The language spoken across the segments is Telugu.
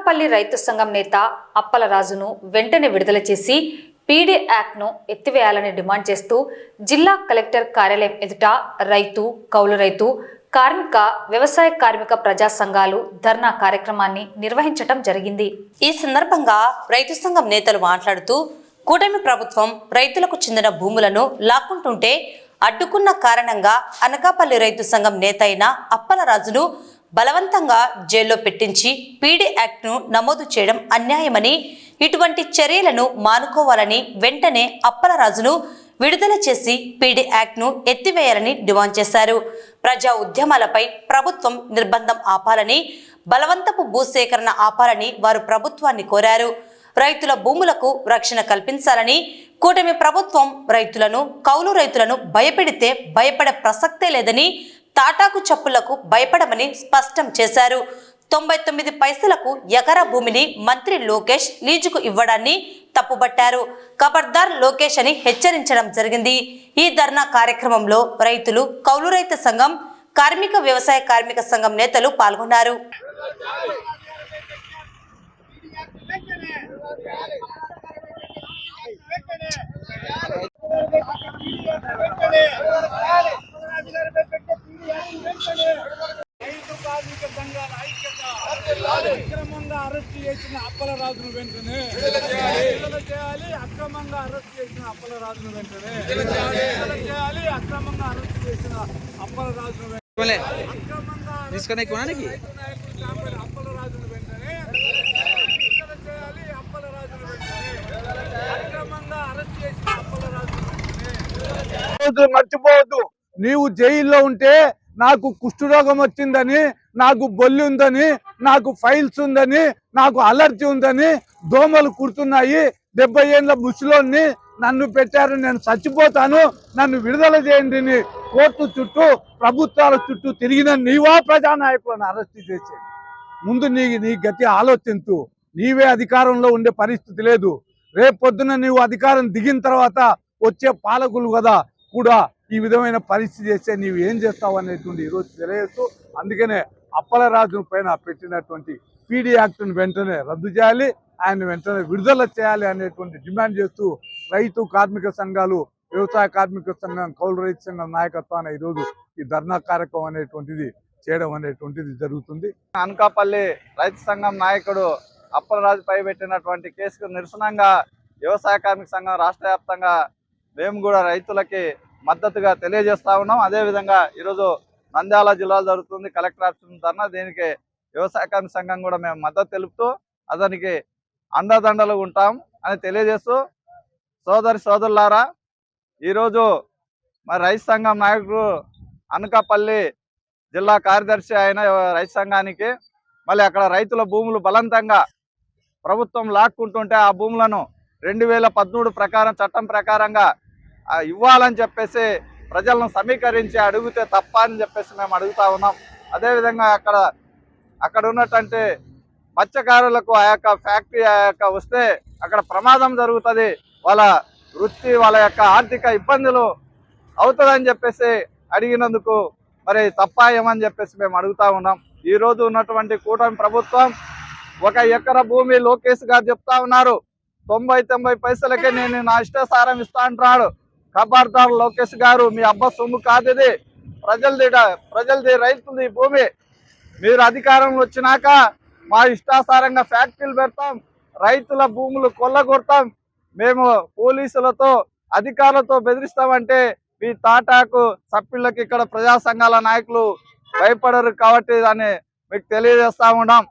అనకాపల్లి రైతు సంఘం నేత అప్పలరాజును వెంటనే విడుదల చేసి పీడీ యాక్ట్ను ఎత్తివేయాలని డిమాండ్ చేస్తూ జిల్లా కలెక్టర్ కార్యాలయం ఎదుట రైతు, కౌలు రైతు, కార్మిక, వ్యవసాయ కార్మిక ప్రజా సంఘాలు ధర్నా కార్యక్రమాన్ని నిర్వహించడం జరిగింది. ఈ సందర్భంగా రైతు సంఘం నేతలు మాట్లాడుతూ కూటమి ప్రభుత్వం రైతులకు చెందిన భూములను లాక్కుంటుంటే అడ్డుకున్న కారణంగా అనకాపల్లి రైతు సంఘం నేత అయిన అప్పలరాజును బలవంతంగా జైల్లో పెట్టించి పీడీ యాక్ట్ను నమోదు చేయడం అన్యాయమని, ఇటువంటి చర్యలను మానుకోవాలని, వెంటనే అప్పలరాజును విడుదల చేసి పీడీ యాక్ట్ను ఎత్తివేయాలని డిమాండ్ చేశారు. ప్రజా ఉద్యమాలపై ప్రభుత్వం నిర్బంధం ఆపాలని, బలవంతపు భూసేకరణ ఆపాలని వారు ప్రభుత్వాన్ని కోరారు. రైతుల భూములకు రక్షణ కల్పించాలని, కూటమి ప్రభుత్వం రైతులను, కౌలు రైతులను భయపెడితే భయపడే ప్రసక్తే లేదని, తాటాకు చప్పులకు భయపడమని స్పష్టం చేశారు. 99 పైసలకు ఎకరా భూమిని మంత్రి లోకేష్ లీజుకు ఇవ్వడాన్ని తప్పుబట్టారు. ఖబర్దార్ లోకేష్ అని హెచ్చరించడం జరిగింది. ఈ ధర్నా కార్యక్రమంలో రైతులు, కౌలు రైతు సంఘం, కార్మిక, వ్యవసాయ కార్మిక సంఘం నేతలు పాల్గొన్నారు. అక్రమంగా అరెస్ట్ చేసిన అప్పలరాజును వెంటనే విడుదల చేయాలి. అక్రమంగా అరెస్ట్ చేసిన అప్పలరాజును వెంటనే విడుదల చేయాలి. అక్రమంగా అరెస్ట్ చేసిన అప్పలరాజును వెంటనే అప్పలరాజును వెంటనే విడుదల చేయాలి. అప్పలరాజును వెంటనే అక్రమంగా అరెస్ట్ చేసిన అప్పలరాజును వెంటనే. మర్చిపోవద్దు, నీవు జైల్లో ఉంటే నాకు కుష్ఠరోగం వచ్చిందని, నాకు బొల్లి ఉందని, నాకు ఫైల్స్ ఉందని, నాకు అలర్జీ ఉందని, దోమలు కుడుతున్నాయి, 70 ఏళ్ళ ముసలోని నన్ను పెట్టారు, నేను చచ్చిపోతాను, నన్ను విడుదల చేయండి కోర్టు చుట్టూ, ప్రభుత్వాల చుట్టూ తిరిగిన నీవా ప్రజానాయకులను అరెస్ట్ చేసేది? ముందు నీ గతి ఆలోచించు. నీవే అధికారంలో ఉండే పరిస్థితి లేదు. రేపొద్దున నీవు అధికారం దిగిన తర్వాత వచ్చే పాలకులు కదా కూడా ఈ విధమైన పరిస్థితి చేస్తే నీవు ఏం చేస్తావు అనేటువంటి ఈరోజు తెలియచ్చు. అందుకనే అప్పలరాజు పైన పెట్టినటువంటి పీడీ యాక్ట్ను వెంటనే రద్దు చేయాలి, ఆయన వెంటనే విడుదల చేయాలి అనేటువంటి డిమాండ్ చేస్తూ రైతు, కార్మిక సంఘాలు, వ్యవసాయ కార్మిక సంఘం, కౌలు రైతు సంఘం నాయకత్వాన్ని ఈరోజు ఈ ధర్నా కార్యక్రమం అనేటువంటిది చేయడం అనేటువంటిది జరుగుతుంది. అనకాపల్లి రైతు సంఘం నాయకుడు అప్పలరాజు పై పెట్టినటువంటి కేసుకు నిరసనంగా వ్యవసాయ కార్మిక సంఘం రాష్ట్ర వ్యాప్తంగా మేము కూడా రైతులకి మద్దతుగా తెలియజేస్తా ఉన్నాం. అదేవిధంగా ఈరోజు నంద్యాల జిల్లాలో జరుగుతుంది కలెక్టర్ ఆఫీస్ ధర్నా. దీనికి వ్యవసాయ కార్మిక సంఘం కూడా మేము మద్దతు తెలుపుతూ అతనికి అండదండలు ఉంటాం అని తెలియజేస్తూ, సోదరులారా, ఈరోజు మరి రైతు సంఘం నాయకుడు అనకాపల్లి జిల్లా కార్యదర్శి అయిన రైతు సంఘానికి మళ్ళీ అక్కడ రైతుల భూములు బలవంతంగా ప్రభుత్వం లాక్కుంటుంటే ఆ భూములను 2013 ప్రకారం చట్టం ప్రకారంగా ఇవ్వాలని చెప్పేసి ప్రజలను సమీకరించి అడిగితే తప్ప అని చెప్పేసి మేము అడుగుతా ఉన్నాం. అదేవిధంగా అక్కడ ఉన్నటువంటి మత్స్యకారులకు ఆ యొక్క ఫ్యాక్టరీ వస్తే అక్కడ ప్రమాదం జరుగుతుంది, వాళ్ళ వృత్తి, వాళ్ళ యొక్క ఆర్థిక ఇబ్బందులు అవుతుందని చెప్పేసి అడిగినందుకు మరి తప్ప ఏమని చెప్పేసి మేము అడుగుతా ఉన్నాం. ఈరోజు ఉన్నటువంటి కూటమి ప్రభుత్వం 1 ఎకరా భూమి లోకేష్ గారు చెప్తా ఉన్నారు 90 పైసలకే నేను నా ఇష్టాసారం ఇస్తా అంటున్నాడు. ఖబర్దార్ లోకేష్ గారు, మీ అబ్బా సొమ్ము కాదు ఇది, ప్రజలది రైతులది భూమి. మీరు అధికారంలో వచ్చినాక మా ఇష్టాసారంగా ఫ్యాక్టరీలు పెడతాం, రైతుల భూములు కొల్లగొడతాం, మేము పోలీసులతో అధికారులతో బెదిరిస్తామంటే మీ తాటాకు సభ్యులకి ఇక్కడ ప్రజా సంఘాల నాయకులు భయపడరు. కాబట్టి దాన్ని మీకు తెలియజేస్తా ఉన్నాం.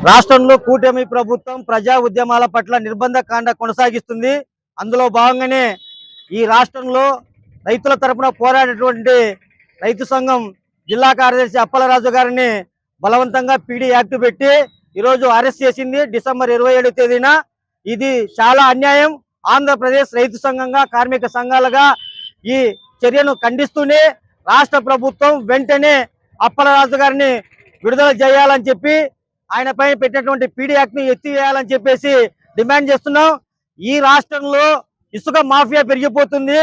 రాష్ట్రంలో కూటమి ప్రభుత్వం ప్రజా ఉద్యమాల పట్ల నిర్బంధ కాండ కొనసాగిస్తుంది. అందులో భాగంగానే ఈ రాష్ట్రంలో రైతుల తరపున పోరాడేటువంటి రైతు సంఘం జిల్లా కార్యదర్శి అప్పలరాజు గారిని బలవంతంగా పీడీ యాక్ట్ పెట్టి ఈరోజు అరెస్ట్ చేసింది డిసెంబర్ 27వ తేదీన. ఇది చాలా అన్యాయం. ఆంధ్రప్రదేశ్ రైతు సంఘంగా, కార్మిక సంఘాలుగా ఈ చర్యను ఖండిస్తూనే రాష్ట్ర ప్రభుత్వం వెంటనే అప్పలరాజు గారిని విడుదల చేయాలని చెప్పి, ఆయన పైన పెట్టినటువంటి పీడీ యాక్ట్ని ఎత్తివేయాలని చెప్పేసి డిమాండ్ చేస్తున్నాం. ఈ రాష్ట్రంలో ఇసుక మాఫియా పెరిగిపోతుంది,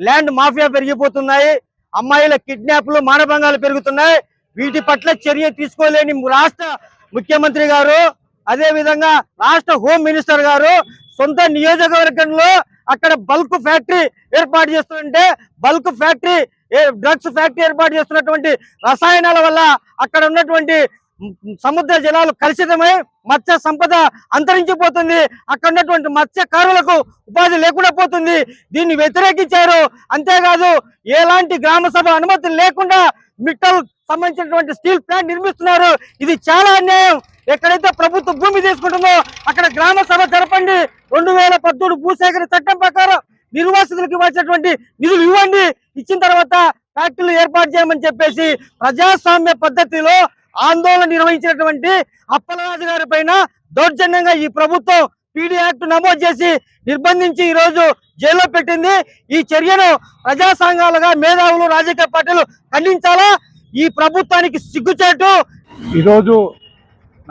ల్యాండ్ మాఫియా పెరిగిపోతున్నాయి, అమ్మాయిల కిడ్నాప్లు, మానభంగాలు పెరుగుతున్నాయి. వీటి పట్ల చర్య తీసుకోలేని రాష్ట్ర ముఖ్యమంత్రి గారు అదే విధంగా రాష్ట్ర హోమ్ మినిస్టర్ గారు సొంత నియోజకవర్గంలో అక్కడ బల్క్ ఫ్యాక్టరీ ఏర్పాటు చేస్తుంటే బల్క్ ఫ్యాక్టరీ డ్రగ్స్ ఫ్యాక్టరీ ఏర్పాటు చేస్తున్నటువంటి రసాయనాల వల్ల అక్కడ ఉన్నటువంటి సముద్ర జలాలు కలుషితమై మత్స్య సంపద అంతరించిపోతుంది. అక్కడ ఉన్నటువంటి మత్స్యకారులకు ఉపాధి లేకుండా పోతుంది. దీన్ని వ్యతిరేకించారు. అంతేకాదు ఎలాంటి గ్రామ సభ అనుమతి లేకుండా మిట్టల్ సంబంధించినటువంటి స్టీల్ ప్లాంట్ నిర్మిస్తున్నారు. ఇది చాలా అన్యాయం. ఎక్కడైతే ప్రభుత్వ భూమి తీసుకుంటుందో అక్కడ గ్రామ సభ జరపండి. 2013 భూసేకరణ చట్టం ప్రకారం నిర్వాసితులకు ఇవ్వాల్సినటువంటి నిధులు ఇవ్వండి. ఇచ్చిన తర్వాత ఫ్యాక్టరీలు ఏర్పాటు చేయమని చెప్పేసి ప్రజాస్వామ్య పద్ధతిలో ఆందోళన నిర్వహించినటువంటి అప్పలరాజు గారి పైన దౌర్జన్యంగా ఈ ప్రభుత్వం పీడీ యాక్ట్ నమోదు చేసి నిర్బంధించి ఈ రోజు జైల్లో పెట్టింది. ఈ చర్యను ప్రజా సంఘాలుగా మేధావులు రాజకీయ పార్టీలు ఖండించాలా? ఈ ప్రభుత్వానికి సిగ్గుచేటు. ఈరోజు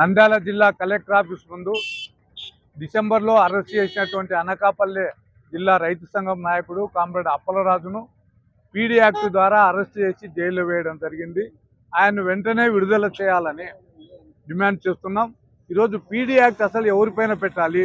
నంద్యాల జిల్లా కలెక్టర్ ఆఫీస్ ముందు డిసెంబర్లో అరెస్ట్ చేసినటువంటి అనకాపల్లి జిల్లా రైతు సంఘం నాయకుడు కామ్రేడ్ అప్పలరాజును పీడీ యాక్ట్ ద్వారా అరెస్ట్ చేసి జైల్లో వేయడం జరిగింది. ఆయన వెంటనే విడుదల చేయాలని డిమాండ్ చేస్తున్నాం. ఈరోజు పీడీ యాక్ట్ అసలు ఎవరిపైన పెట్టాలి,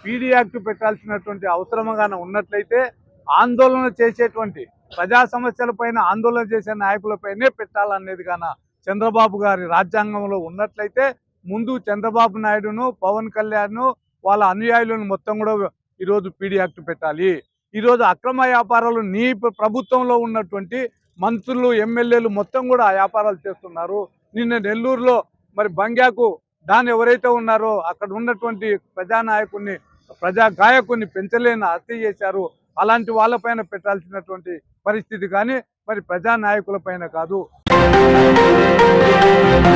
పీడీ యాక్ట్ పెట్టాల్సినటువంటి అవసరంగానే ఉన్నట్లయితే ఆందోళన చేసేటువంటి ప్రజా సమస్యలపైన ఆందోళన చేసే నాయకులపైనే పెట్టాలనేది గాన చంద్రబాబు గారి రాజ్యాంగంలో ఉన్నట్లయితే ముందు చంద్రబాబు నాయుడును, పవన్ కళ్యాణ్ వాళ్ళ అనుయాయులను మొత్తం కూడా ఈరోజు పీడీ యాక్ట్ పెట్టాలి. ఈరోజు అక్రమ వ్యాపారాలు నీ ప్రభుత్వంలో ఉన్నటువంటి మంత్రులు, ఎమ్మెల్యేలు మొత్తం కూడా ఆ వ్యాపారాలు చేస్తున్నారు. నిన్న నెల్లూరులో మరి బంగ్యాకు దాన్ని ఎవరైతే ఉన్నారో అక్కడ ఉన్నటువంటి ప్రజానాయకుడిని, ప్రజా గాయకుడిని పెంచలేని హత్య చేశారు. అలాంటి వాళ్ళపైన పెట్టాల్సినటువంటి పరిస్థితి కానీ మరి ప్రజానాయకుల పైన కాదు.